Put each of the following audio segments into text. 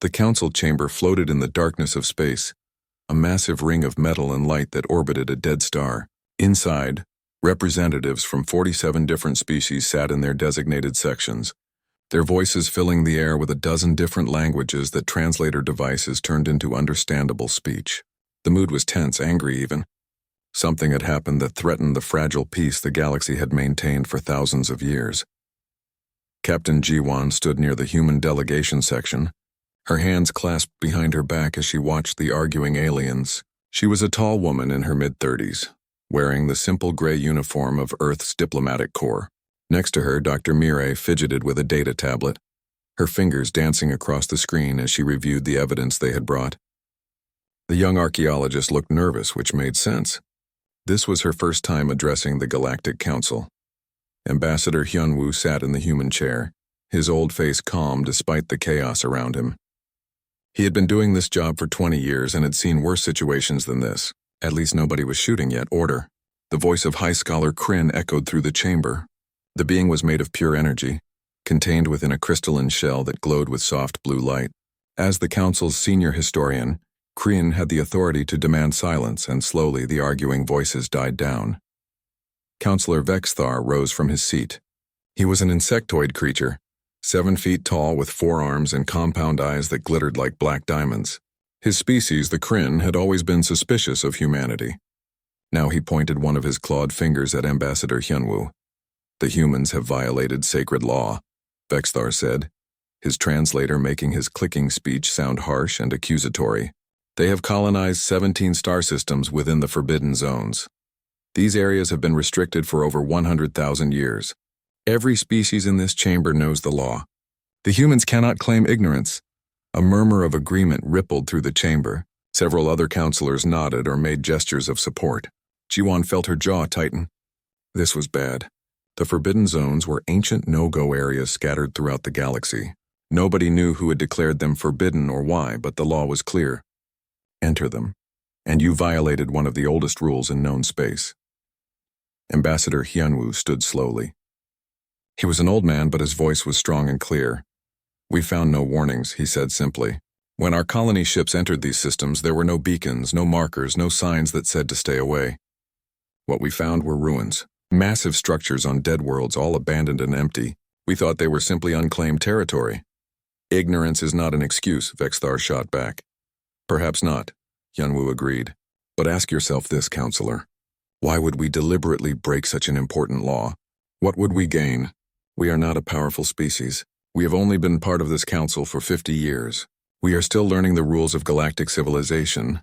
The council chamber floated in the darkness of space, a massive ring of metal and light that orbited a dead star. Inside, representatives from 47 different species sat in their designated sections, their voices filling the air with a dozen different languages that translator devices turned into understandable speech. The mood was tense, angry even. Something had happened that threatened the fragile peace the galaxy had maintained for thousands of years. Captain Ji-won stood near the human delegation section, her hands clasped behind her back as she watched the arguing aliens. She was a tall woman in her mid-30s, wearing the simple gray uniform of Earth's diplomatic corps. Next to her, Dr. Mirai fidgeted with a data tablet, her fingers dancing across the screen as she reviewed the evidence they had brought. The young archaeologist looked nervous, which made sense. This was her first time addressing the Galactic Council. Ambassador Hyunwoo sat in the human chair, his old face calm despite the chaos around him. He had been doing this job for 20 years and had seen worse situations than this. At least nobody was shooting yet. Order. The voice of High Scholar Kryn echoed through the chamber. The being was made of pure energy, contained within a crystalline shell that glowed with soft blue light. As the council's senior historian, Kryn had the authority to demand silence, and slowly the arguing voices died down. Councillor Vexthar rose from his seat. He was an insectoid creature, 7 feet tall with 4 arms and compound eyes that glittered like black diamonds. His species, the Kryn, had always been suspicious of humanity. Now he pointed one of his clawed fingers at Ambassador Hyunwoo. The humans have violated sacred law, Vexthar said, his translator making his clicking speech sound harsh and accusatory. They have colonized 17 star systems within the forbidden zones. These areas have been restricted for over 100,000 years. Every species in this chamber knows the law. The humans cannot claim ignorance. A murmur of agreement rippled through the chamber. Several other counselors nodded or made gestures of support. Ji-won felt her jaw tighten. This was bad. The Forbidden Zones were ancient no-go areas scattered throughout the galaxy. Nobody knew who had declared them forbidden or why, but the law was clear. Enter them, and you violated one of the oldest rules in known space. Ambassador Hyunwoo stood slowly. He was an old man, but his voice was strong and clear. We found no warnings, he said simply. When our colony ships entered these systems, there were no beacons, no markers, no signs that said to stay away. What we found were ruins. Massive structures on dead worlds, all abandoned and empty. We thought they were simply unclaimed territory. Ignorance is not an excuse, Vexthar shot back. Perhaps not, Hyunwoo agreed. But ask yourself this, counselor. Why would we deliberately break such an important law? What would we gain? We are not a powerful species. We have only been part of this council for 50 years. We are still learning the rules of galactic civilization.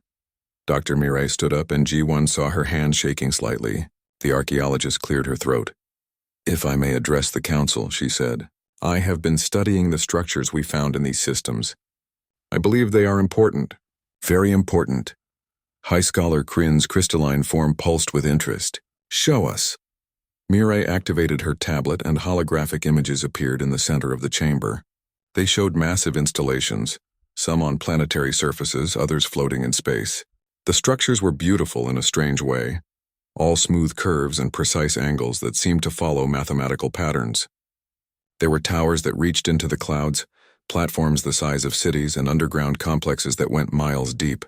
Dr. Mirai stood up and Ji-won saw her hand shaking slightly. The archaeologist cleared her throat. If I may address the council, she said, I have been studying the structures we found in these systems. I believe they are important. Very important. High Scholar Kryn's crystalline form pulsed with interest. Show us. Mirai activated her tablet and holographic images appeared in the center of the chamber. They showed massive installations, some on planetary surfaces, others floating in space. The structures were beautiful in a strange way, all smooth curves and precise angles that seemed to follow mathematical patterns. There were towers that reached into the clouds, platforms the size of cities, and underground complexes that went miles deep.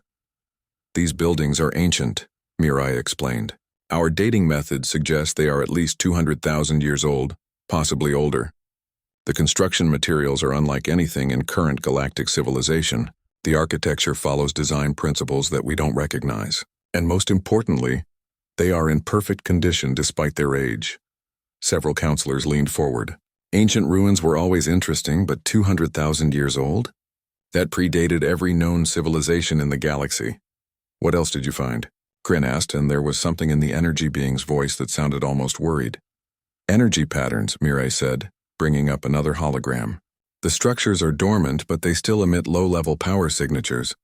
These buildings are ancient, Mirai explained. Our dating methods suggest they are at least 200,000 years old, possibly older. The construction materials are unlike anything in current galactic civilization. The architecture follows design principles that we don't recognize. And most importantly, they are in perfect condition despite their age. Several counselors leaned forward. Ancient ruins were always interesting, but 200,000 years old? That predated every known civilization in the galaxy. What else did you find? Kryn asked, and there was something in the energy being's voice that sounded almost worried. Energy patterns, Mirai said, bringing up another hologram. The structures are dormant, but they still emit low-level power signatures.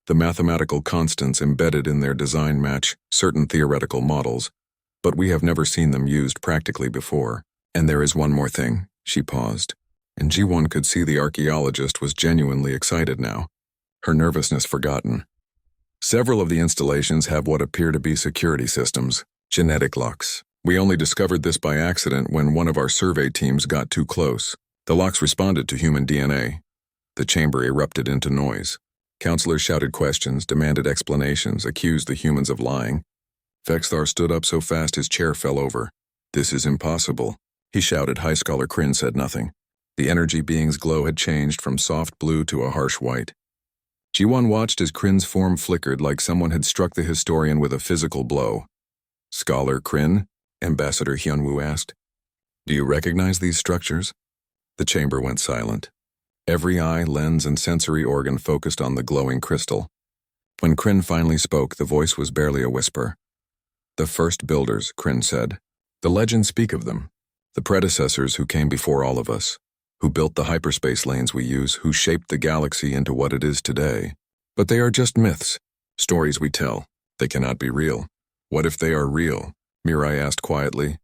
The mathematical constants embedded in their design match certain theoretical models, but we have never seen them used practically before. And there is one more thing. She paused, and Ji-won could see the archaeologist was genuinely excited now, her nervousness forgotten. Several of the installations have what appear to be security systems, genetic locks. We only discovered this by accident when one of our survey teams got too close. The locks responded to human DNA. The chamber erupted into noise. Counselors shouted questions, demanded explanations, accused the humans of lying. Vexthar stood up so fast his chair fell over. "This is impossible," he shouted. High Scholar Kryn said nothing. The energy being's glow had changed from soft blue to a harsh white. Ji-won watched as Kryn's form flickered like someone had struck the historian with a physical blow. "Scholar Kryn?" Ambassador Hyunwoo asked. "Do you recognize these structures?" The chamber went silent. Every eye, lens, and sensory organ focused on the glowing crystal. When Kryn finally spoke, the voice was barely a whisper. "The first builders," Kryn said. "The legends speak of them. The predecessors who came before all of us, who built the hyperspace lanes we use, who shaped the galaxy into what it is today. But they are just myths, stories we tell. They cannot be real." "What if they are real?" Mirai asked quietly.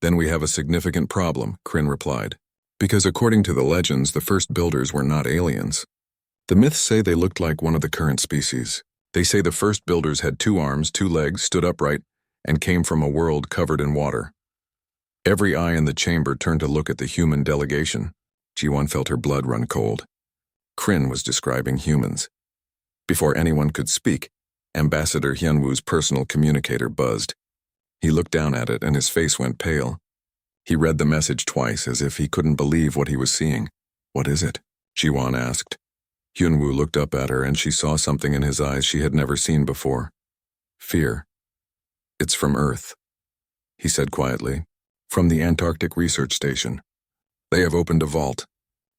"Then we have a significant problem," Kryn replied. "Because according to the legends, the first builders were not aliens. The myths say they looked like one of the current species. They say the first builders had 2 arms, 2 legs, stood upright, and came from a world covered in water." Every eye in the chamber turned to look at the human delegation. Ji-won felt her blood run cold. Kryn was describing humans. Before anyone could speak, Ambassador Hyunwoo's personal communicator buzzed. He looked down at it and his face went pale. He read the message twice as if he couldn't believe what he was seeing. "What is it?" Ji-won asked. Hyunwoo looked up at her and she saw something in his eyes she had never seen before. "Fear. It's from Earth," he said quietly. "From the Antarctic Research Station. They have opened a vault,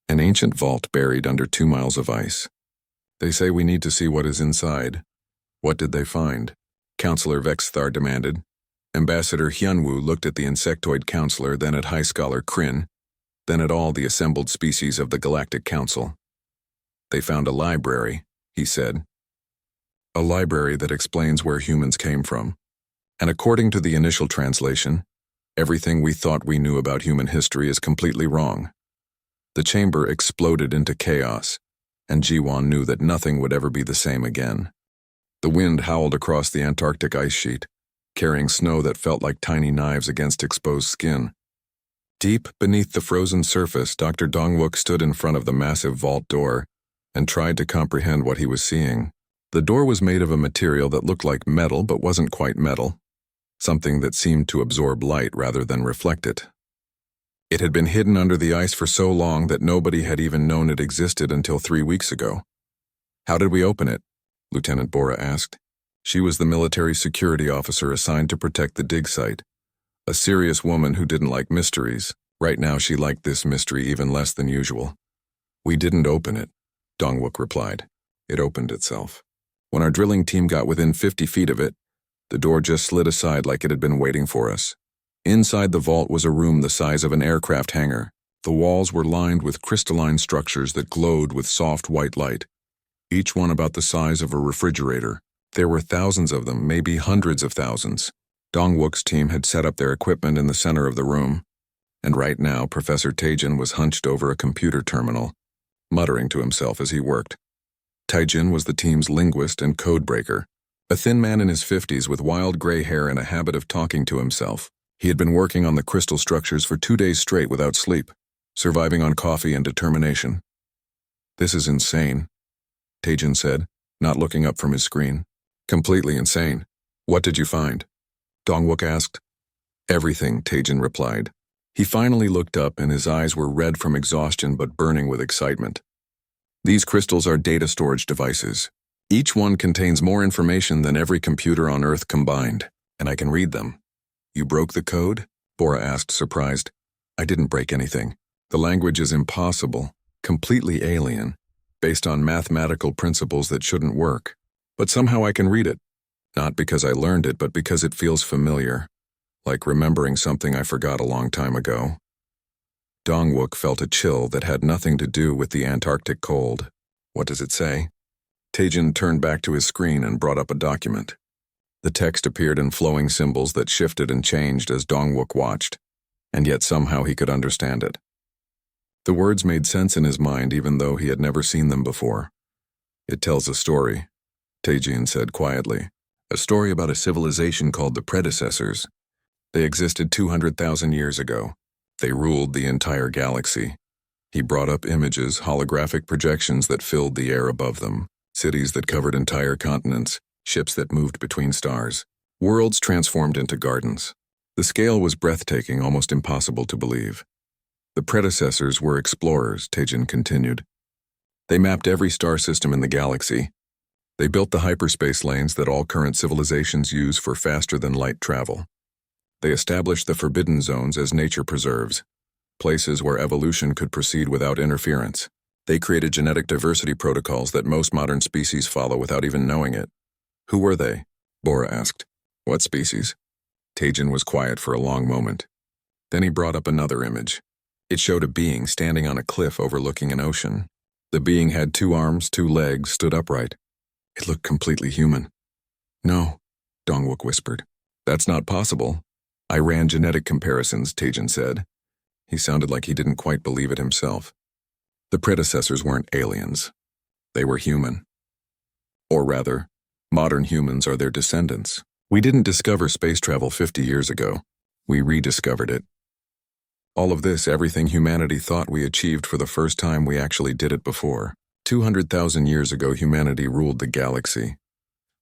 an ancient vault buried under 2 miles of ice. They say we need to see what is inside." "What did they find?" Counselor Vexthar demanded. Ambassador Hyunwoo looked at the insectoid counselor, then at High Scholar Kryn, then at all the assembled species of the Galactic Council. "They found a library," he said. "A library that explains where humans came from. And according to the initial translation, everything we thought we knew about human history is completely wrong." The chamber exploded into chaos, and Ji-won knew that nothing would ever be the same again. The wind howled across the Antarctic ice sheet, carrying snow that felt like tiny knives against exposed skin. Deep beneath the frozen surface, Dr. Dongwook stood in front of the massive vault door and tried to comprehend what he was seeing. The door was made of a material that looked like metal but wasn't quite metal, something that seemed to absorb light rather than reflect it. It had been hidden under the ice for so long that nobody had even known it existed until 3 weeks ago. "How did we open it?" Lieutenant Bora asked. She was the military security officer assigned to protect the dig site. A serious woman who didn't like mysteries. Right now she liked this mystery even less than usual. "We didn't open it," Dongwook replied. "It opened itself. When our drilling team got within 50 feet of it, the door just slid aside like it had been waiting for us. Inside the vault was a room the size of an aircraft hangar. The walls were lined with crystalline structures that glowed with soft white light, each one about the size of a refrigerator. There were thousands of them, maybe hundreds of thousands. Dongwook's team had set up their equipment in the center of the room, and right now Professor Taejin was hunched over a computer terminal, muttering to himself as he worked. Taejin was the team's linguist and codebreaker, a thin man in his 50s with wild gray hair and a habit of talking to himself. He had been working on the crystal structures for 2 days straight without sleep, surviving on coffee and determination. "This is insane," Taejin said, not looking up from his screen. "Completely insane. What did you find?" Dongwook asked. "Everything," Taejin replied. He finally looked up and his eyes were red from exhaustion but burning with excitement. "These crystals are data storage devices. Each one contains more information than every computer on Earth combined, and I can read them." "You broke the code?" Bora asked, surprised. "I didn't break anything. The language is impossible, completely alien, based on mathematical principles that shouldn't work. But somehow I can read it. Not because I learned it, but because it feels familiar, like remembering something I forgot a long time ago." Dongwook felt a chill that had nothing to do with the Antarctic cold. "What does it say?" Taejin turned back to his screen and brought up a document. The text appeared in flowing symbols that shifted and changed as Dongwook watched, and yet somehow he could understand it. The words made sense in his mind even though he had never seen them before. "It tells a story," Taejin said quietly. "A story about a civilization called the Predecessors. They existed 200,000 years ago. They ruled the entire galaxy." He brought up images, holographic projections that filled the air above them, cities that covered entire continents, ships that moved between stars, worlds transformed into gardens. The scale was breathtaking, almost impossible to believe. The predecessors were explorers, Teijin continued. They mapped every star system in the galaxy. They built the hyperspace lanes that all current civilizations use for faster-than-light travel. They established the forbidden zones as nature preserves, places where evolution could proceed without interference. They created genetic diversity protocols that most modern species follow without even knowing it. Who were they? Bora asked. What species? Teijin was quiet for a long moment. Then he brought up another image. It showed a being standing on a cliff overlooking an ocean. The being had 2 arms, 2 legs, stood upright. It looked completely human. No, Dongwook whispered. That's not possible. I ran genetic comparisons, Teijin said. He sounded like he didn't quite believe it himself. The predecessors weren't aliens. They were human. Or rather, modern humans are their descendants. We didn't discover space travel 50 years ago. We rediscovered it. All of this, everything humanity thought we achieved for the first time, we actually did it before. 200,000 years ago, humanity ruled the galaxy.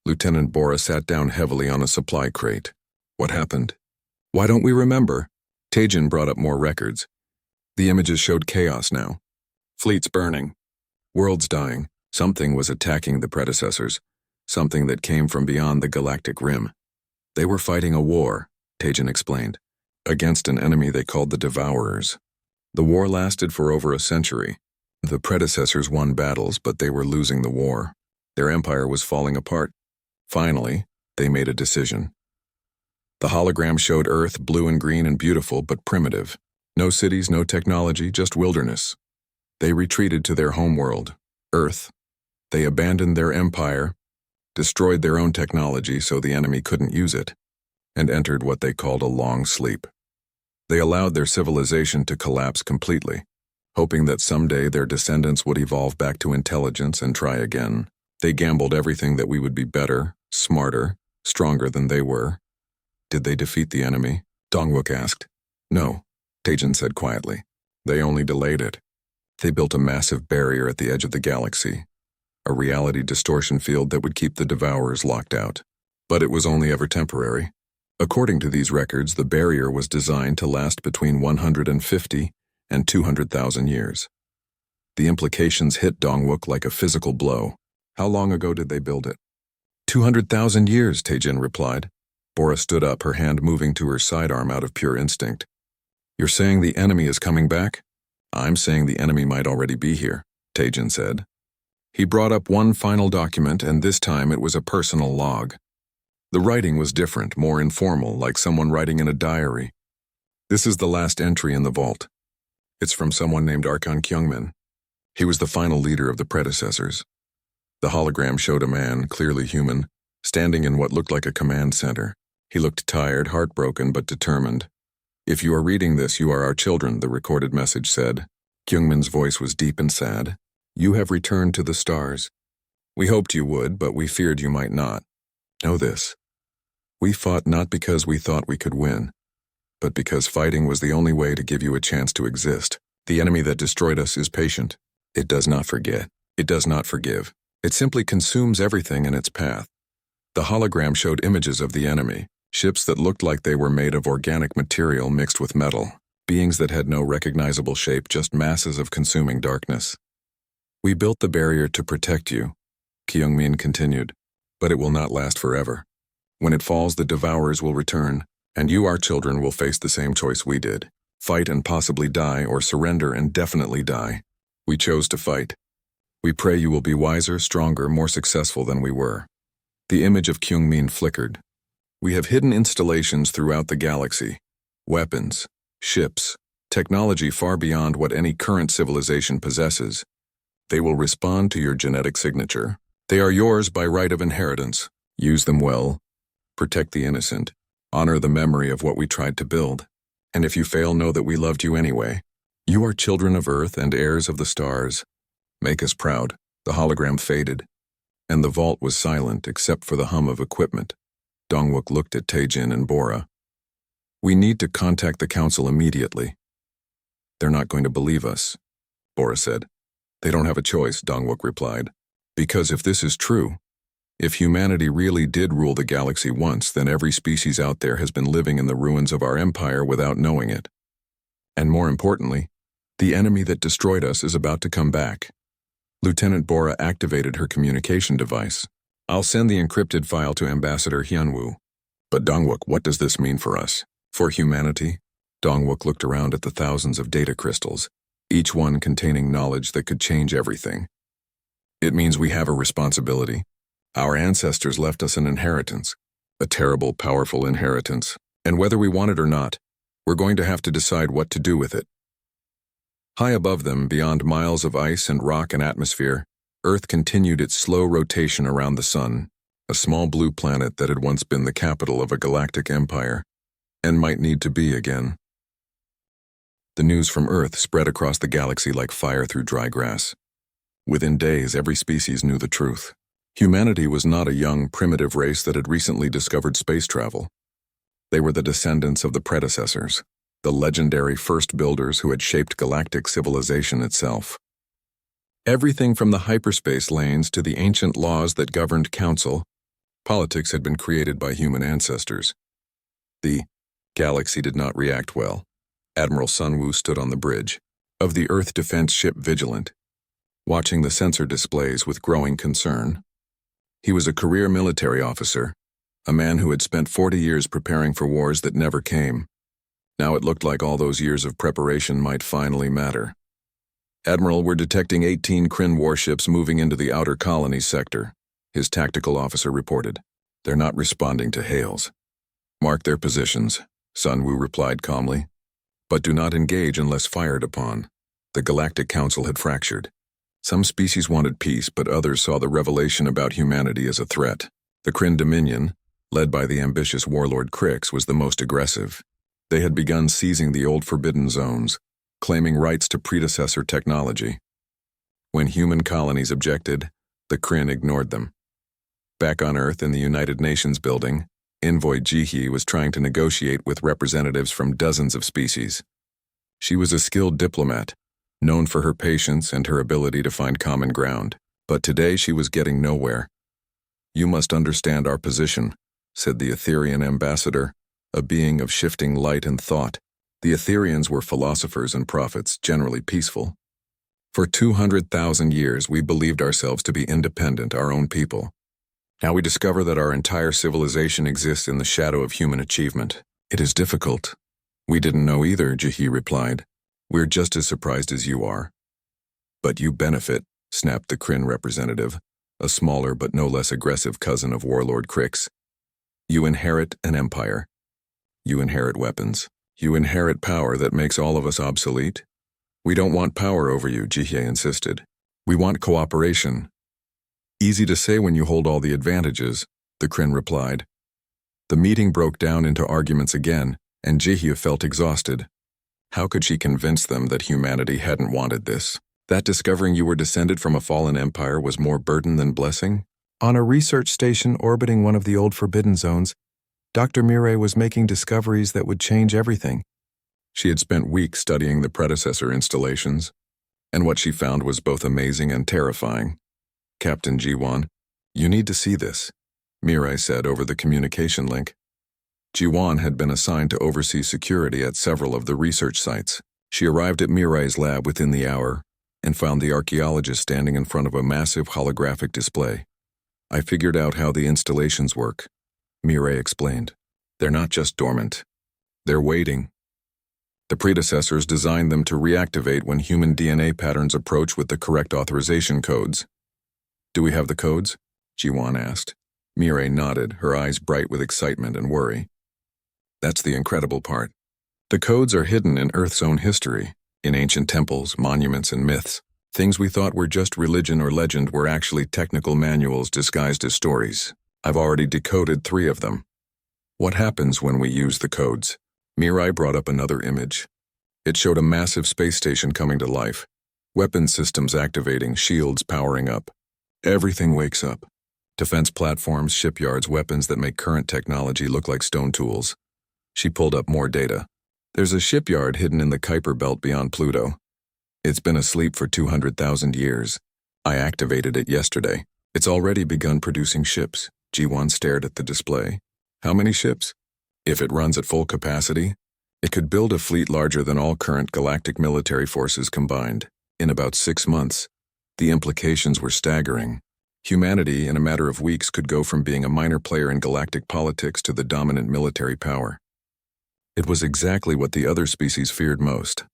Lieutenant Bora sat down heavily on a supply crate. What happened? Why don't we remember? Teijin brought up more records. The images showed chaos now. Fleets burning. Worlds dying. Something was attacking the predecessors. Something that came from beyond the galactic rim. They were fighting a war, Teijin explained, against an enemy they called the Devourers. The war lasted for over a century. The predecessors won battles, but they were losing the war. Their empire was falling apart. Finally, they made a decision. The hologram showed Earth, blue and green and beautiful, but primitive. No cities, no technology, just wilderness. They retreated to their homeworld, Earth. They abandoned their empire, destroyed their own technology so the enemy couldn't use it, and entered what they called a long sleep. They allowed their civilization to collapse completely, hoping that someday their descendants would evolve back to intelligence and try again. They gambled everything that we would be better, smarter, stronger than they were. Did they defeat the enemy? Dongwook asked. No, Teijin said quietly. They only delayed it. They built a massive barrier at the edge of the galaxy, a reality distortion field that would keep the Devourers locked out. But it was only ever temporary. According to these records, the barrier was designed to last between 150 and 200,000 years. The implications hit Dongwook like a physical blow. How long ago did they build it? 200,000 years, Teijin replied. Bora stood up, her hand moving to her sidearm out of pure instinct. You're saying the enemy is coming back? I'm saying the enemy might already be here, Teijin said. He brought up one final document, and this time it was a personal log. The writing was different, more informal, like someone writing in a diary. This is the last entry in the vault. It's from someone named Archon Kyungmin. He was the final leader of the predecessors. The hologram showed a man, clearly human, standing in what looked like a command center. He looked tired, heartbroken, but determined. If you are reading this, you are our children, the recorded message said. Kyungmin's voice was deep and sad. You have returned to the stars. We hoped you would, but we feared you might not. Know this. We fought not because we thought we could win, but because fighting was the only way to give you a chance to exist. The enemy that destroyed us is patient. It does not forget. It does not forgive. It simply consumes everything in its path. The hologram showed images of the enemy, ships that looked like they were made of organic material mixed with metal, beings that had no recognizable shape, just masses of consuming darkness. We built the barrier to protect you, Kyungmin continued, but it will not last forever. When it falls, the Devourers will return, and you, our children, will face the same choice we did. Fight and possibly die, or surrender and definitely die. We chose to fight. We pray you will be wiser, stronger, more successful than we were. The image of Kyungmin flickered. We have hidden installations throughout the galaxy. Weapons, ships, technology far beyond what any current civilization possesses. They will respond to your genetic signature. They are yours by right of inheritance. Use them well. Protect the innocent. Honor the memory of what we tried to build. And if you fail, know that we loved you anyway. You are children of Earth and heirs of the stars. Make us proud. The hologram faded, and the vault was silent except for the hum of equipment. Dongwook looked at Teijin and Bora. We need to contact the council immediately. They're not going to believe us. Bora said. They don't have a choice, Dongwook replied. Because if this is true, if humanity really did rule the galaxy once, then every species out there has been living in the ruins of our empire without knowing it. And more importantly, the enemy that destroyed us is about to come back. Lieutenant Bora activated her communication device. I'll send the encrypted file to Ambassador Hyunwoo. But Dongwook, what does this mean for us? For humanity? Dongwook looked around at the thousands of data crystals, each one containing knowledge that could change everything. It means we have a responsibility. Our ancestors left us an inheritance, a terrible, powerful inheritance, and whether we want it or not, we're going to have to decide what to do with it. High above them, beyond miles of ice and rock and atmosphere, Earth continued its slow rotation around the sun, a small blue planet that had once been the capital of a galactic empire, and might need to be again. The news from Earth spread across the galaxy like fire through dry grass. Within days, every species knew the truth. Humanity was not a young, primitive race that had recently discovered space travel. They were the descendants of the predecessors, the legendary first builders who had shaped galactic civilization itself. Everything from the hyperspace lanes to the ancient laws that governed council, politics had been created by human ancestors. The galaxy did not react well. Admiral Sunwoo stood on the bridge of the Earth defense ship Vigilant, watching the sensor displays with growing concern. He was a career military officer, a man who had spent 40 years preparing for wars that never came. Now it looked like all those years of preparation might finally matter. Admiral, we're detecting 18 Kryn warships moving into the outer colonies sector, his tactical officer reported. They're not responding to hails. Mark their positions, Sunwoo replied calmly. But do not engage unless fired upon. The Galactic Council had fractured. Some species wanted peace, but others saw the revelation about humanity as a threat. The Kryn Dominion, led by the ambitious warlord Krix, was the most aggressive. They had begun seizing the old forbidden zones, claiming rights to predecessor technology. When human colonies objected, the Kryn ignored them. Back on Earth in the United Nations building, Envoy Jihe was trying to negotiate with representatives from dozens of species. She was a skilled diplomat, known for her patience and her ability to find common ground, but today she was getting nowhere. You must understand our position, said the Etherian ambassador, a being of shifting light and thought. The Etherians were philosophers and prophets, generally peaceful. For 200,000 years we believed ourselves to be independent, our own people. Now we discover that our entire civilization exists in the shadow of human achievement. It is difficult. We didn't know either, Jihe replied. We're just as surprised as you are. But you benefit, snapped the Kryn representative, a smaller but no less aggressive cousin of Warlord Krix. You inherit an empire. You inherit weapons. You inherit power that makes all of us obsolete. We don't want power over you, Jihe insisted. We want cooperation. Easy to say when you hold all the advantages, the Kryn replied. The meeting broke down into arguments again, and Jihe felt exhausted. How could she convince them that humanity hadn't wanted this? That discovering you were descended from a fallen empire was more burden than blessing? On a research station orbiting one of the old forbidden zones, Dr. Mirai was making discoveries that would change everything. She had spent weeks studying the predecessor installations, and what she found was both amazing and terrifying. Captain Jiwon, you need to see this, Mirai said over the communication link. Jiwon had been assigned to oversee security at several of the research sites. She arrived at Mirai's lab within the hour and found the archaeologist standing in front of a massive holographic display. I figured out how the installations work, Mirai explained. They're not just dormant. They're waiting. The predecessors designed them to reactivate when human DNA patterns approach with the correct authorization codes. Do we have the codes? Jiwon asked. Mirai nodded, her eyes bright with excitement and worry. That's the incredible part. The codes are hidden in Earth's own history, in ancient temples, monuments, and myths. Things we thought were just religion or legend were actually technical manuals disguised as stories. I've already decoded 3 of them. What happens when we use the codes? Mirai brought up another image. It showed a massive space station coming to life. Weapon systems activating, shields powering up. Everything wakes up. Defense platforms, shipyards, weapons that make current technology look like stone tools. She pulled up more data. There's a shipyard hidden in the Kuiper Belt beyond Pluto. It's been asleep for 200,000 years. I activated it yesterday. It's already begun producing ships. G1 stared at the display. How many ships? If it runs at full capacity, it could build a fleet larger than all current galactic military forces combined. In about 6 months, the implications were staggering. Humanity, in a matter of weeks, could go from being a minor player in galactic politics to the dominant military power. It was exactly what the other species feared most.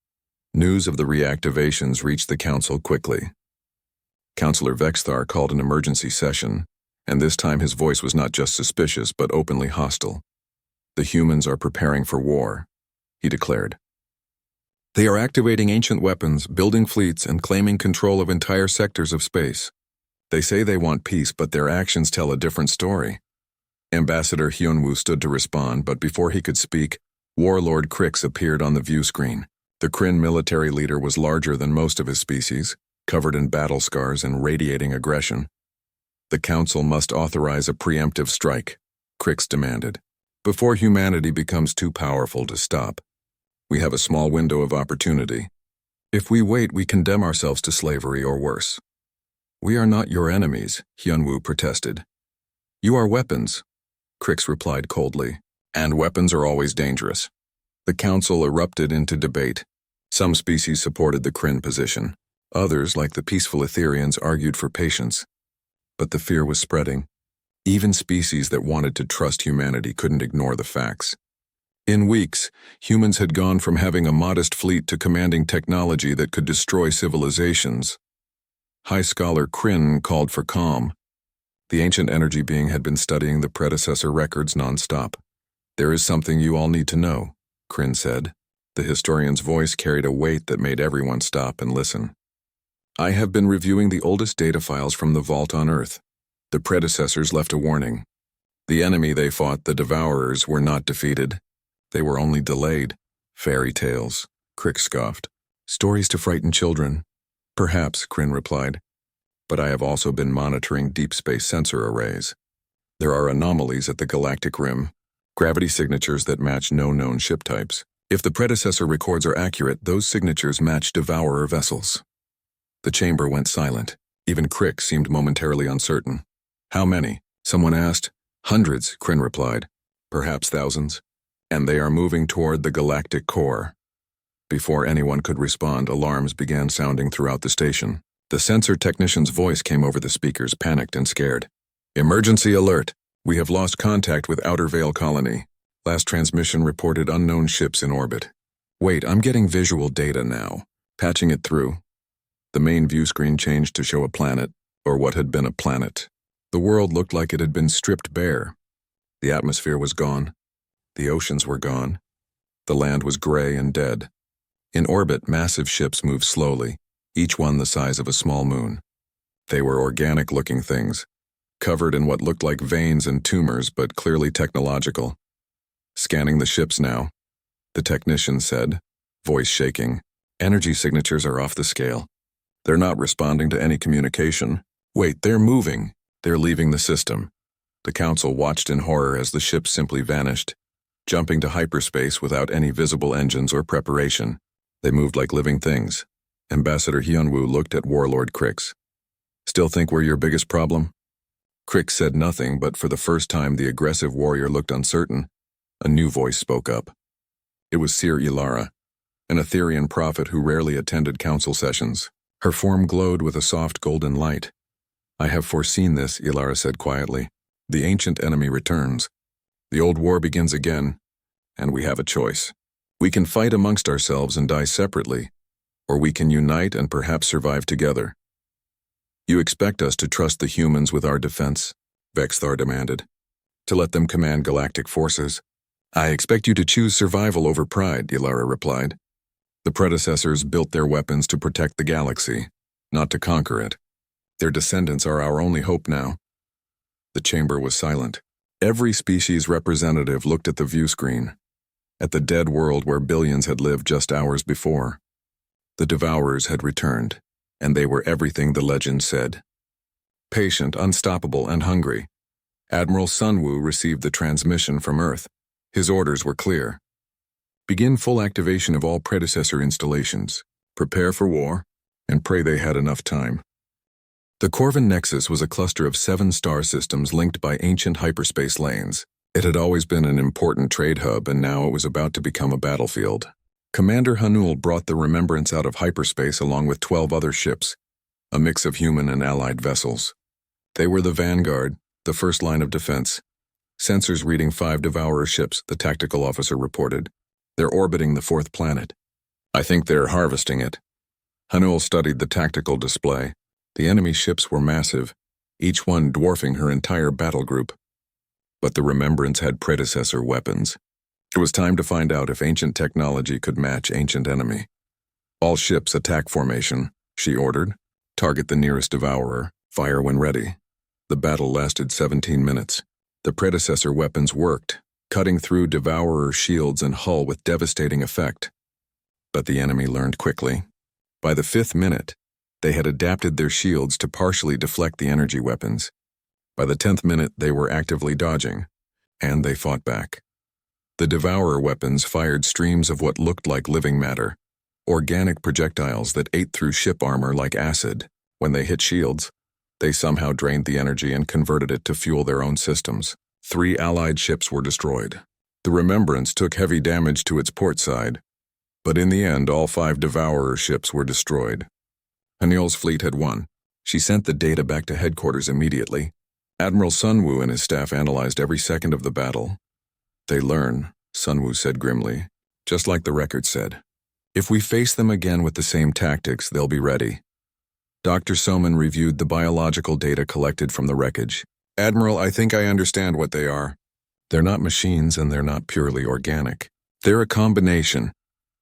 News of the reactivations reached the Council quickly. Councillor Vexthar called an emergency session, and this time his voice was not just suspicious but openly hostile. The humans are preparing for war, he declared. They are activating ancient weapons, building fleets, and claiming control of entire sectors of space. They say they want peace, but their actions tell a different story. Ambassador Hyunwoo stood to respond, but before he could speak, Warlord Crix appeared on the view screen. The Kryn military leader was larger than most of his species, covered in battle scars and radiating aggression. The Council must authorize a preemptive strike, Crix demanded, before humanity becomes too powerful to stop. We have a small window of opportunity. If we wait, we condemn ourselves to slavery or worse. We are not your enemies, Hyunwoo protested. You are weapons, Crix replied coldly, and weapons are always dangerous. The Council erupted into debate. Some species supported the Kryn position. Others, like the peaceful Etherians, argued for patience. But the fear was spreading. Even species that wanted to trust humanity couldn't ignore the facts. In weeks, humans had gone from having a modest fleet to commanding technology that could destroy civilizations. High Scholar Kryn called for calm. The ancient energy being had been studying the predecessor records non-stop. There is something you all need to know, Kryn said. The historian's voice carried a weight that made everyone stop and listen. I have been reviewing the oldest data files from the vault on Earth. The predecessors left a warning. The enemy they fought, the Devourers, were not defeated. They were only delayed. Fairy tales, Crix scoffed. Stories to frighten children. Perhaps, Kryn replied. But I have also been monitoring deep space sensor arrays. There are anomalies at the galactic rim, gravity signatures that match no known ship types. If the predecessor records are accurate, those signatures match Devourer vessels. The chamber went silent. Even Crix seemed momentarily uncertain. How many? Someone asked. Hundreds, Kryn replied. Perhaps thousands. And they are moving toward the galactic core. Before anyone could respond, alarms began sounding throughout the station. The sensor technician's voice came over the speakers, panicked and scared. Emergency alert. We have lost contact with Outer Veil Colony. Last transmission reported unknown ships in orbit. Wait, I'm getting visual data now. Patching it through. The main view screen changed to show a planet, or what had been a planet. The world looked like it had been stripped bare. The atmosphere was gone. The oceans were gone. The land was gray and dead. In orbit, massive ships moved slowly, each one the size of a small moon. They were organic-looking things, covered in what looked like veins and tumors, but clearly technological. Scanning the ships now, the technician said, voice shaking. Energy signatures are off the scale. They're not responding to any communication. Wait, they're moving. They're leaving the system. The Council watched in horror as the ships simply vanished, jumping to hyperspace without any visible engines or preparation. They moved like living things. Ambassador Hyunwoo looked at Warlord Crix. Still think we're your biggest problem? Crix said nothing, but for the first time the aggressive warrior looked uncertain. A new voice spoke up. It was Seer Ilara, an Etherian prophet who rarely attended council sessions. Her form glowed with a soft golden light. I have foreseen this, Ilara said quietly. The ancient enemy returns. The old war begins again, and we have a choice. We can fight amongst ourselves and die separately, or we can unite and perhaps survive together. You expect us to trust the humans with our defense, Vexthar demanded. To let them command galactic forces. I expect you to choose survival over pride, Ilara replied. The predecessors built their weapons to protect the galaxy, not to conquer it. Their descendants are our only hope now. The chamber was silent. Every species representative looked at the view screen, at the dead world where billions had lived just hours before. The Devourers had returned, and they were everything the legend said. Patient, unstoppable, and hungry. Admiral Sunwoo received the transmission from Earth. His orders were clear. Begin full activation of all predecessor installations. prepare for war, and pray they had enough time. The Corvin Nexus was a cluster of 7 star systems linked by ancient hyperspace lanes. It had always been an important trade hub, and now it was about to become a battlefield. Commander Hanul brought the Remembrance out of hyperspace along with 12 other ships, a mix of human and allied vessels. They were the vanguard, the first line of defense. Sensors reading 5 Devourer ships, the tactical officer reported. They're orbiting the 4th planet. I think they're harvesting it. Hanul studied the tactical display. The enemy ships were massive, each one dwarfing her entire battle group. But the Remembrance had predecessor weapons. It was time to find out if ancient technology could match ancient enemy. All ships attack formation, she ordered. Target the nearest Devourer. Fire when ready. The battle lasted 17 minutes. The predecessor weapons worked, cutting through Devourer shields and hull with devastating effect. But the enemy learned quickly. By the 5th minute, they had adapted their shields to partially deflect the energy weapons. By the 10th minute, they were actively dodging, and they fought back. The Devourer weapons fired streams of what looked like living matter, organic projectiles that ate through ship armor like acid. When they hit shields, they somehow drained the energy and converted it to fuel their own systems. 3 allied ships were destroyed. The Remembrance took heavy damage to its port side, but in the end, all 5 Devourer ships were destroyed. Hanul's fleet had won. She sent the data back to headquarters immediately. Admiral Sunwoo and his staff analyzed every second of the battle. They learn, Sunwoo said grimly, just like the record said. If we face them again with the same tactics, they'll be ready. Dr. Soman reviewed the biological data collected from the wreckage. Admiral, I think I understand what they are. They're not machines and they're not purely organic. They're a combination,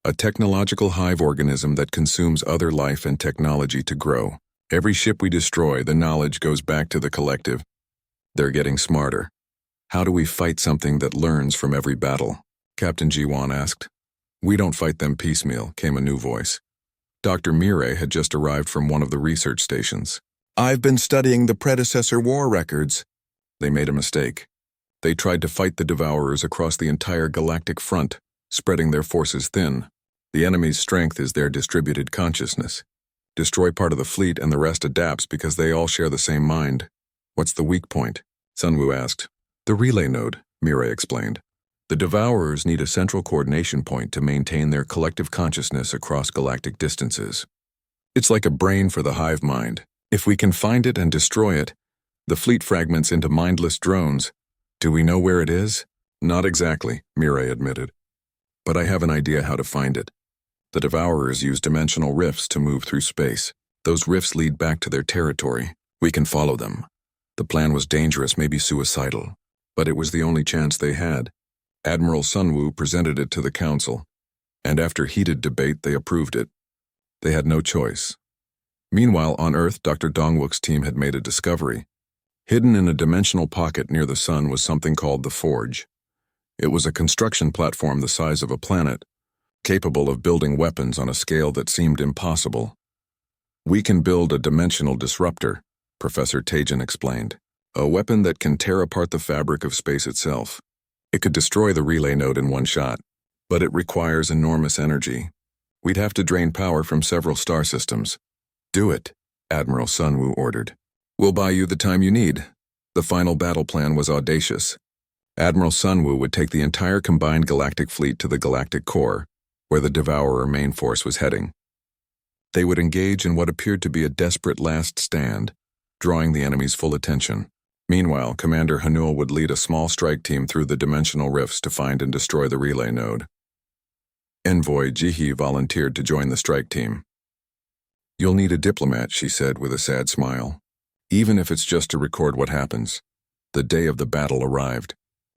a technological hive organism that consumes other life and technology to grow. Every ship we destroy, the knowledge goes back to the collective. They're getting smarter. How do we fight something that learns from every battle? Captain Jiwan asked. We don't fight them piecemeal, came a new voice. Dr. Mireille had just arrived from one of the research stations. I've been studying the predecessor war records. They made a mistake. They tried to fight the Devourers across the entire galactic front, spreading their forces thin. The enemy's strength is their distributed consciousness. Destroy part of the fleet and the rest adapts because they all share the same mind. What's the weak point? Sunwoo asked. The relay node, Mireille explained. The Devourers need a central coordination point to maintain their collective consciousness across galactic distances. It's like a brain for the hive mind. If we can find it and destroy it, the fleet fragments into mindless drones. Do we know where it is? Not exactly, Mireille admitted. But I have an idea how to find it. The Devourers use dimensional rifts to move through space. Those rifts lead back to their territory. We can follow them. The plan was dangerous, maybe suicidal, but it was the only chance they had. Admiral Sunwoo presented it to the council, and after heated debate, they approved it. They had no choice. Meanwhile, on Earth, Dr. Dongwook's team had made a discovery. Hidden in a dimensional pocket near the sun was something called the Forge. It was a construction platform the size of a planet, capable of building weapons on a scale that seemed impossible. We can build a dimensional disruptor, Professor Tajin explained, a weapon that can tear apart the fabric of space itself. It could destroy the relay node in one shot, but it requires enormous energy. We'd have to drain power from several star systems. Do it, Admiral Sunwoo ordered. We'll buy you the time you need. The final battle plan was audacious. Admiral Sunwoo would take the entire combined galactic fleet to the galactic core, where the Devourer main force was heading. They would engage in what appeared to be a desperate last stand, drawing the enemy's full attention. Meanwhile, Commander Hanul would lead a small strike team through the dimensional rifts to find and destroy the relay node. Envoy Jihi volunteered to join the strike team. You'll need a diplomat, she said with a sad smile. Even if it's just to record what happens. The day of the battle arrived.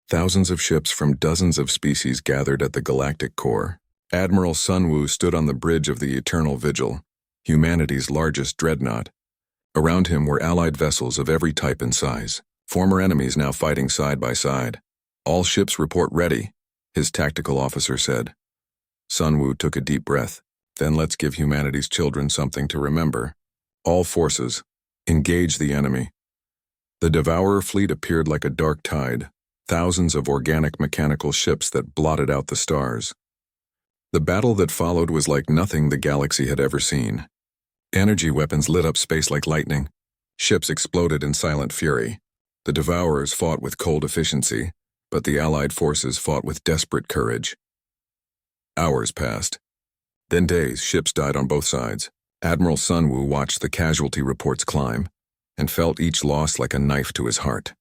Thousands of ships from dozens of species gathered at the galactic core. Admiral Sunwoo stood on the bridge of the Eternal Vigil, humanity's largest dreadnought. Around him were allied vessels of every type and size, former enemies now fighting side by side. All ships report ready, his tactical officer said. Sunwoo took a deep breath. Then let's give humanity's children something to remember. All forces, engage the enemy. The Devourer fleet appeared like a dark tide, thousands of organic mechanical ships that blotted out the stars. The battle that followed was like nothing the galaxy had ever seen. Energy weapons lit up space like lightning. Ships exploded in silent fury. The Devourers fought with cold efficiency, but the Allied forces fought with desperate courage. Hours passed. Then days. Ships died on both sides. Admiral Sunwoo watched the casualty reports climb, and felt each loss like a knife to his heart.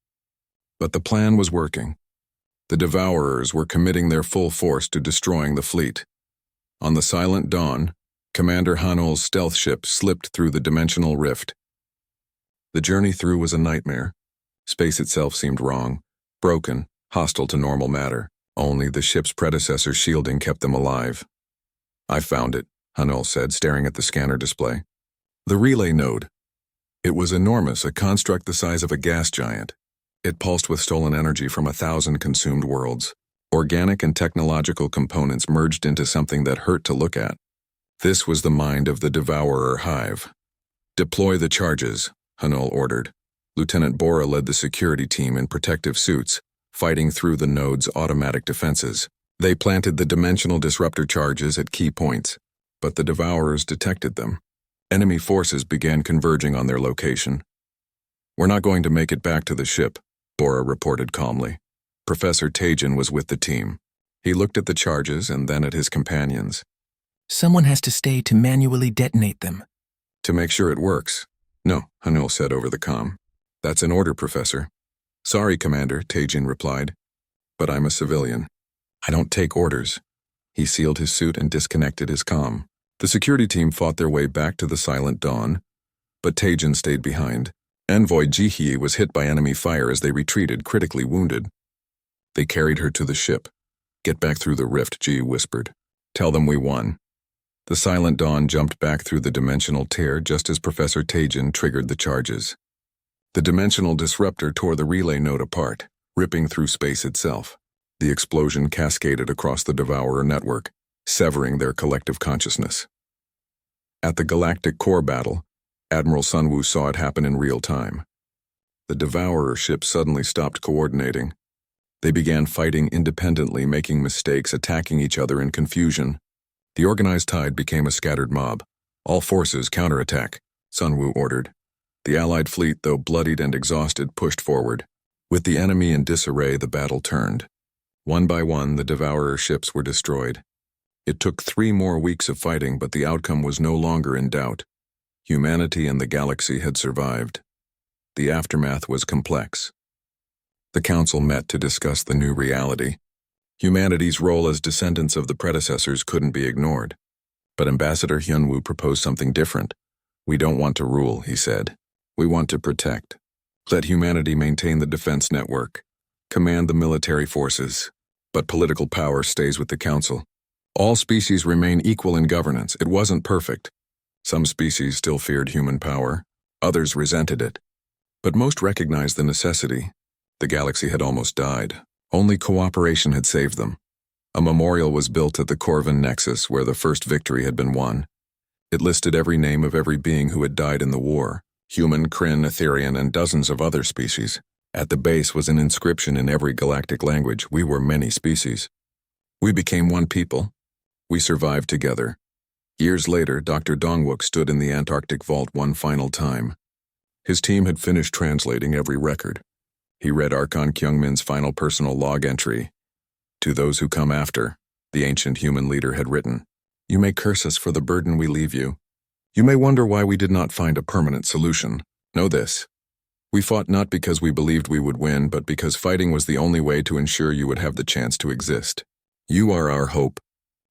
But the plan was working. The Devourers were committing their full force to destroying the fleet. On the silent dawn, Commander Hanul's stealth ship slipped through the dimensional rift. The journey through was a nightmare. Space itself seemed wrong, broken, hostile to normal matter. Only the ship's predecessor's shielding kept them alive. "I found it," Hanul said, staring at the scanner display. The relay node. It was enormous, a construct the size of a gas giant. It pulsed with stolen energy from 1,000 consumed worlds. Organic and technological components merged into something that hurt to look at. This was the mind of the Devourer hive. "Deploy the charges," Hanul ordered. Lieutenant Bora led the security team in protective suits, fighting through the node's automatic defenses. They planted the dimensional disruptor charges at key points, but the Devourers detected them. Enemy forces began converging on their location. "We're not going to make it back to the ship," Bora reported calmly. Professor Tajin was with the team. He looked at the charges and then at his companions. "Someone has to stay to manually detonate them." "To make sure it works." "No," Hanul said over the comm. "That's an order, Professor." "Sorry, Commander," Tajin replied. "But I'm a civilian. I don't take orders." He sealed his suit and disconnected his comm. The security team fought their way back to the silent dawn, but Tajin stayed behind. Envoy Jihe was hit by enemy fire as they retreated, critically wounded. They carried her to the ship. "Get back through the rift," Ji whispered. "Tell them we won." The silent dawn jumped back through the dimensional tear just as Professor Tajin triggered the charges. The dimensional disruptor tore the relay node apart, ripping through space itself. The explosion cascaded across the Devourer network, severing their collective consciousness. At the Galactic core battle, Admiral Sunwoo saw it happen in real time. The Devourer ships suddenly stopped coordinating. They began fighting independently, making mistakes, attacking each other in confusion. The organized tide became a scattered mob. "All forces counterattack," Sunwoo ordered. The Allied fleet, though bloodied and exhausted, pushed forward. With the enemy in disarray, the battle turned. One by one, the Devourer ships were destroyed. It took 3 more weeks of fighting, but the outcome was no longer in doubt. Humanity and the galaxy had survived. The aftermath was complex. The Council met to discuss the new reality. Humanity's role as descendants of the predecessors couldn't be ignored. But Ambassador Hyunwoo proposed something different. "We don't want to rule," he said. "We want to protect. Let humanity maintain the defense network, command the military forces, but political power stays with the Council. All species remain equal in governance. It wasn't perfect. Some species still feared human power, others resented it. But most recognized the necessity. The galaxy had almost died. Only cooperation had saved them. A memorial was built at the Corvin Nexus where the first victory had been won. It listed every name of every being who had died in the war, human, Kryn, Etherian, and dozens of other species. At the base was an inscription in every galactic language: "We were many species. We became one people. We survived together." Years later, Dr. Dongwook stood in the Antarctic vault one final time. His team had finished translating every record. He read Archon Kyungmin's final personal log entry. "To those who come after," the ancient human leader had written, "you may curse us for the burden we leave you. You may wonder why we did not find a permanent solution. Know this. We fought not because we believed we would win, but because fighting was the only way to ensure you would have the chance to exist. You are our hope.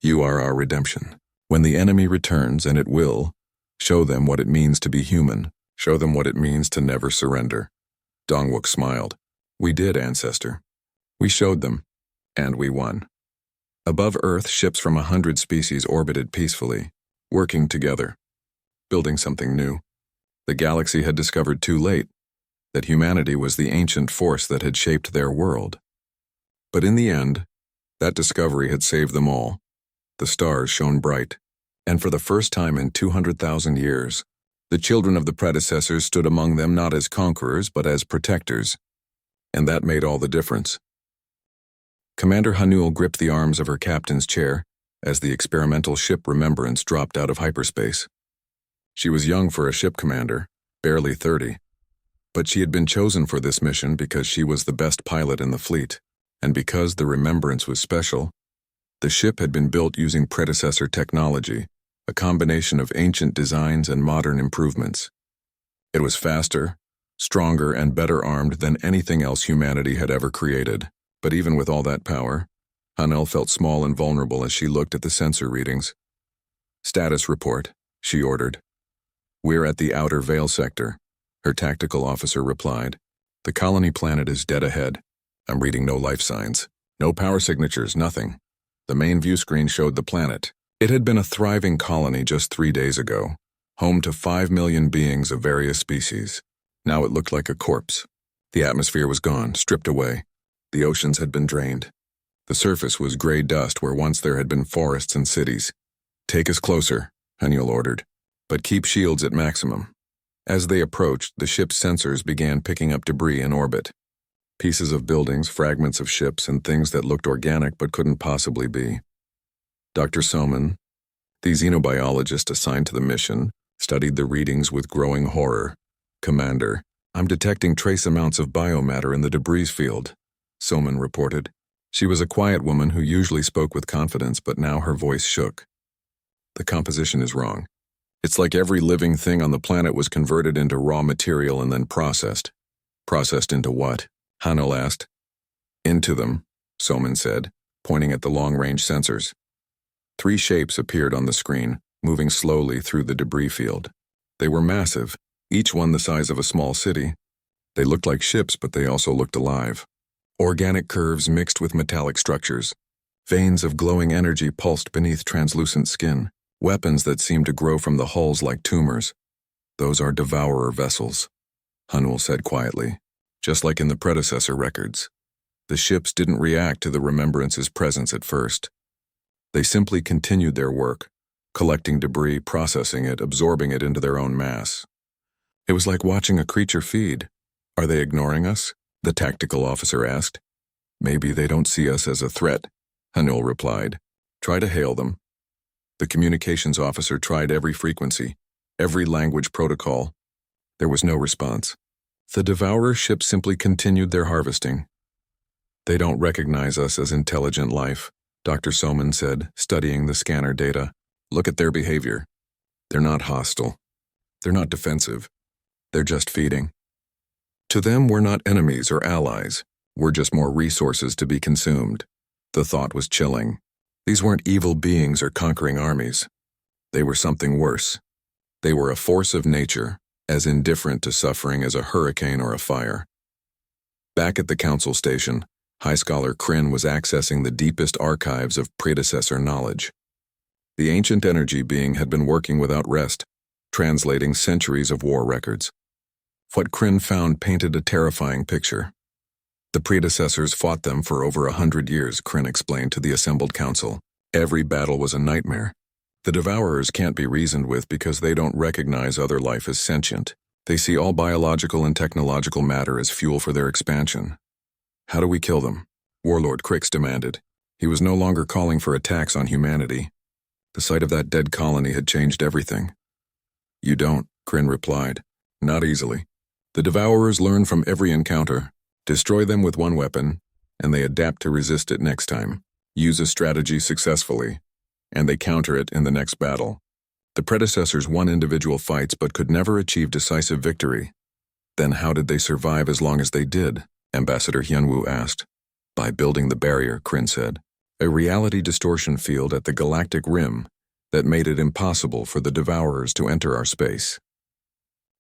You are our redemption. When the enemy returns, and it will, show them what it means to be human. Show them what it means to never surrender." Dongwook smiled. "We did, Ancestor. We showed them, and we won." Above Earth, ships from 100 species orbited peacefully, working together, building something new. The galaxy had discovered too late that humanity was the ancient force that had shaped their world. But in the end, that discovery had saved them all. The stars shone bright, and for the first time in 200,000 years, the children of the predecessors stood among them not as conquerors but as protectors, and that made all the difference. Commander Hanul gripped the arms of her captain's chair, as the experimental ship Remembrance dropped out of hyperspace. She was young for a ship commander, barely 30, but she had been chosen for this mission because she was the best pilot in the fleet, and because the Remembrance was special. The ship had been built using predecessor technology, a combination of ancient designs and modern improvements. It was faster, stronger, and better armed than anything else humanity had ever created. But even with all that power, Hanel felt small and vulnerable as she looked at the sensor readings. "Status report," she ordered. "We're at the outer Veil sector," her tactical officer replied. "The colony planet is dead ahead. I'm reading no life signs. No power signatures, nothing." The main view screen showed the planet. It had been a thriving colony just 3 days ago, home to 5 million beings of various species. Now it looked like a corpse. The atmosphere was gone, stripped away. The oceans had been drained. The surface was gray dust where once there had been forests and cities. "Take us closer," Haniel ordered, "but keep shields at maximum." As they approached, the ship's sensors began picking up debris in orbit. Pieces of buildings, fragments of ships, and things that looked organic but couldn't possibly be. Dr. Soman, the xenobiologist assigned to the mission, studied the readings with growing horror. "Commander, I'm detecting trace amounts of biomatter in the debris field," Soman reported. She was a quiet woman who usually spoke with confidence, but now her voice shook. "The composition is wrong. It's like every living thing on the planet was converted into raw material and then processed." "Processed into what?" Hanel asked. "Into them," Soman said, pointing at the long-range sensors. 3 shapes appeared on the screen, moving slowly through the debris field. They were massive, each one the size of a small city. They looked like ships, but they also looked alive. Organic curves mixed with metallic structures. Veins of glowing energy pulsed beneath translucent skin. Weapons that seemed to grow from the hulls like tumors. "Those are devourer vessels," Hanul said quietly. "Just like in the predecessor records. The ships didn't react to the Remembrance's presence at first. They simply continued their work, collecting debris, processing it, absorbing it into their own mass. It was like watching a creature feed. "Are they ignoring us?" the tactical officer asked. "Maybe they don't see us as a threat," Hanul replied. "Try to hail them." The communications officer tried every frequency, every language protocol. There was no response. The Devourer ships simply continued their harvesting. "They don't recognize us as intelligent life," Dr. Soman said, studying the scanner data. "Look at their behavior. They're not hostile. They're not defensive. They're just feeding. To them, we're not enemies or allies. We're just more resources to be consumed." The thought was chilling. These weren't evil beings or conquering armies. They were something worse. They were a force of nature, as indifferent to suffering as a hurricane or a fire. Back at the council station, High Scholar Kryn was accessing the deepest archives of predecessor knowledge. The ancient energy being had been working without rest, translating centuries of war records. What Kryn found painted a terrifying picture. The predecessors fought them for over 100 years, Kryn explained to the assembled council. Every battle was a nightmare. The Devourers can't be reasoned with because they don't recognize other life as sentient. They see all biological and technological matter as fuel for their expansion. "How do we kill them?" Warlord Crix demanded. He was no longer calling for attacks on humanity. The sight of that dead colony had changed everything. "You don't," Kryn replied. "Not easily. The Devourers learn from every encounter, destroy them with one weapon, and they adapt to resist it next time, use a strategy successfully, and they counter it in the next battle. The predecessors won individual fights but could never achieve decisive victory. Then how did they survive as long as they did?" Ambassador Hyunwoo asked. "By building the barrier," Kryn said. "A reality distortion field at the galactic rim that made it impossible for the Devourers to enter our space.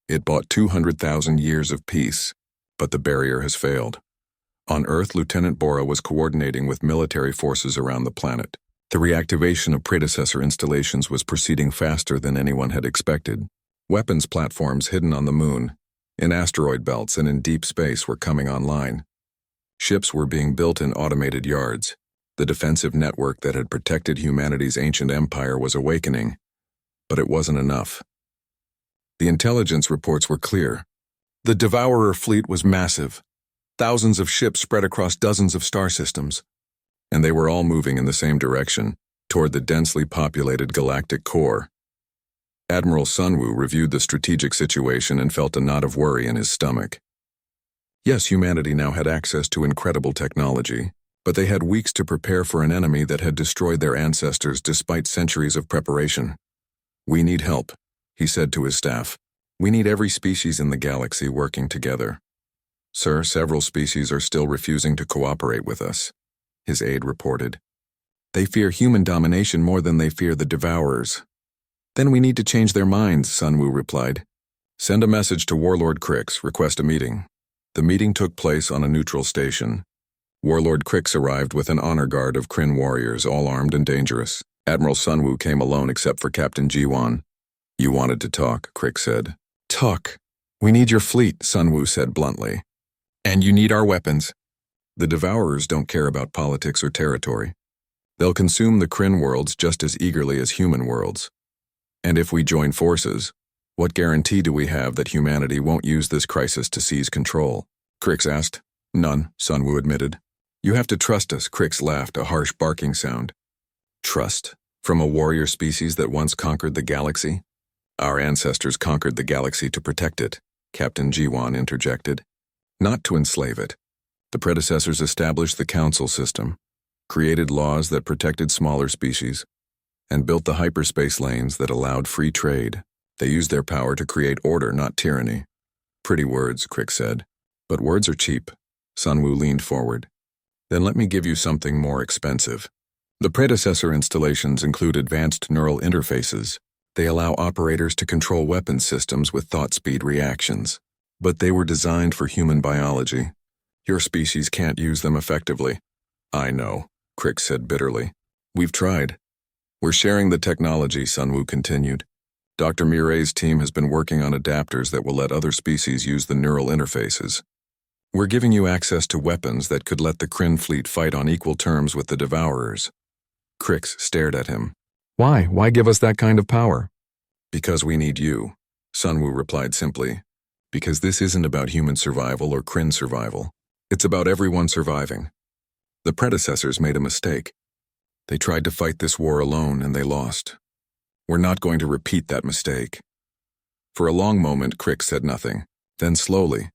It bought 200,000 years of peace, but the barrier has failed. On Earth, Lieutenant Bora was coordinating with military forces around the planet. The reactivation of predecessor installations was proceeding faster than anyone had expected. Weapons platforms hidden on the moon, in asteroid belts and in deep space were coming online. Ships were being built in automated yards. The defensive network that had protected humanity's ancient empire was awakening, but it wasn't enough. The intelligence reports were clear. The Devourer fleet was massive, thousands of ships spread across dozens of star systems, and they were all moving in the same direction, toward the densely populated galactic core. Admiral Sunwoo reviewed the strategic situation and felt a knot of worry in his stomach. Yes, humanity now had access to incredible technology, but they had weeks to prepare for an enemy that had destroyed their ancestors despite centuries of preparation. "We need help," he said to his staff. "We need every species in the galaxy working together." "Sir, several species are still refusing to cooperate with us," his aide reported. "They fear human domination more than they fear the Devourers." "Then we need to change their minds," Sunwoo replied. "Send a message to Warlord Crix, request a meeting." The meeting took place on a neutral station. Warlord Crix arrived with an honor guard of Kryn warriors, all armed and dangerous. Admiral Sunwoo came alone except for Captain Jiwan. "You wanted to talk," Crix said. "Talk? We need your fleet," Sunwoo said bluntly. "And you need our weapons." "The Devourers don't care about politics or territory. They'll consume the Kryn worlds just as eagerly as human worlds. And if we join forces, what guarantee do we have that humanity won't use this crisis to seize control?" Crix asked. "None," Sunwoo admitted. "You have to trust us," Crix laughed, a harsh barking sound. "Trust? From a warrior species that once conquered the galaxy?" "Our ancestors conquered the galaxy to protect it," Captain Jiwan interjected. "Not to enslave it. The predecessors established the council system, created laws that protected smaller species, and built the hyperspace lanes that allowed free trade. They used their power to create order, not tyranny." "Pretty words," Crix said. "But words are cheap." Sunwoo leaned forward. "Then let me give you something more expensive. The predecessor installations include advanced neural interfaces. They allow operators to control weapons systems with thought-speed reactions. But they were designed for human biology. Your species can't use them effectively." "I know," Crix said bitterly. "We've tried." "We're sharing the technology," Sunwoo continued. "Dr. Mireille's team has been working on adapters that will let other species use the neural interfaces. We're giving you access to weapons that could let the Kryn fleet fight on equal terms with the Devourers." Crix stared at him. "Why? Why give us that kind of power?" "Because we need you," Sunwoo replied simply. "Because this isn't about human survival or Kryn survival. It's about everyone surviving. The predecessors made a mistake. They tried to fight this war alone and they lost. We're not going to repeat that mistake." For a long moment, Crix said nothing. Then slowly,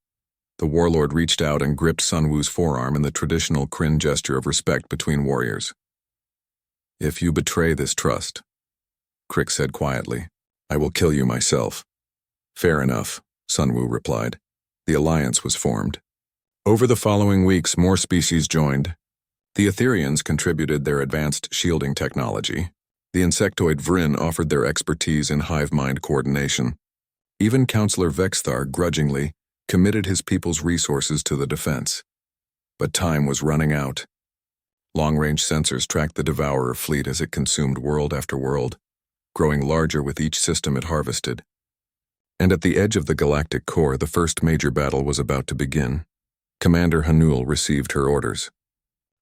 the warlord reached out and gripped Sunwoo's forearm in the traditional Kryn gesture of respect between warriors. "If you betray this trust," Crix said quietly, "I will kill you myself." "Fair enough," Sunwoo replied. The alliance was formed. Over the following weeks, more species joined. The Etherians contributed their advanced shielding technology. The insectoid Vryn offered their expertise in hive mind coordination. Even Counselor Vexthar grudgingly committed his people's resources to the defense. But time was running out. Long-range sensors tracked the Devourer fleet as it consumed world after world, growing larger with each system it harvested. And at the edge of the galactic core, the first major battle was about to begin. Commander Hanul received her orders.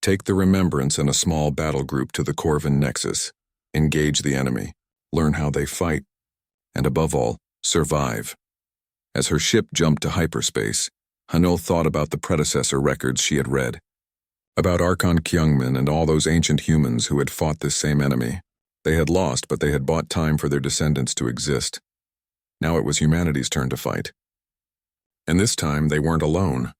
"Take the Remembrance and a small battle group to the Corvin Nexus. Engage the enemy, learn how they fight, and above all, survive." As her ship jumped to hyperspace, Hanul thought about the predecessor records she had read. About Archon Kyungmin and all those ancient humans who had fought this same enemy. They had lost, but they had bought time for their descendants to exist. Now it was humanity's turn to fight. And this time they weren't alone.